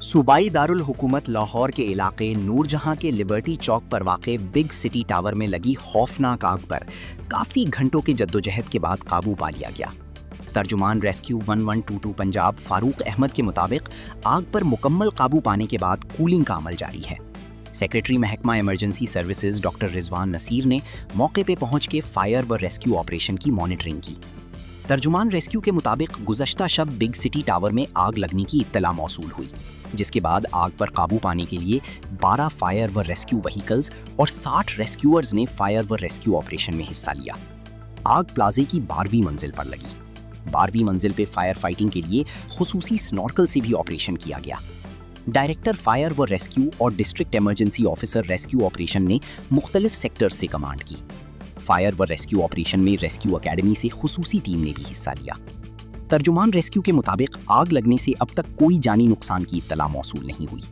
सूबाई दारुल हुकूमत लाहौर के इलाके नूरजहां के लिबर्टी चौक पर वाक़े बिग सिटी टावर में लगी खौफनाक आग पर काफ़ी घंटों की जद्दोजहद के बाद काबू पा लिया गया। तर्जुमान रेस्क्यू 1122 पंजाब फारूक अहमद के मुताबिक आग पर मुकम्मल काबू पाने के बाद कूलिंग का अमल जारी है। सेक्रेटरी महकमा emergency services doctor Rizwan Naseer ने मौके पर पहुंच के फायर व रेस्क्यू ऑपरेशन की मॉनिटरिंग की। तर्जुमान रेस्क्यू के मुताबिक गुज़श्ता शब बिग सिटी टावर में आग लगने की इत्तला मौसूल हुई, जिसके बाद आग पर काबू पाने के लिए 12 फायर व रेस्क्यू व्हीकल्स और 60 रेस्क्यूअर्स ने फायर व रेस्क्यू ऑपरेशन में हिस्सा लिया। आग प्लाजे की 12वीं मंजिल पर लगी। 12वीं मंजिल पे फायर फाइटिंग के लिए खुसूसी स्नॉर्कल से भी ऑपरेशन किया गया। डायरेक्टर फायर व रेस्क्यू और district emergency officer rescue operation ने मुख्तलिफ सेक्टर्स से कमांड की। फायर व रेस्क्यू ऑपरेशन में रेस्क्यू अकेडमी से खुसूसी टीम ने भी हिस्सा लिया। तर्जुमान रेस्क्यू के मुताबिक आग लगने से अब तक कोई जानी नुकसान की इत्तला मौसूल नहीं हुई।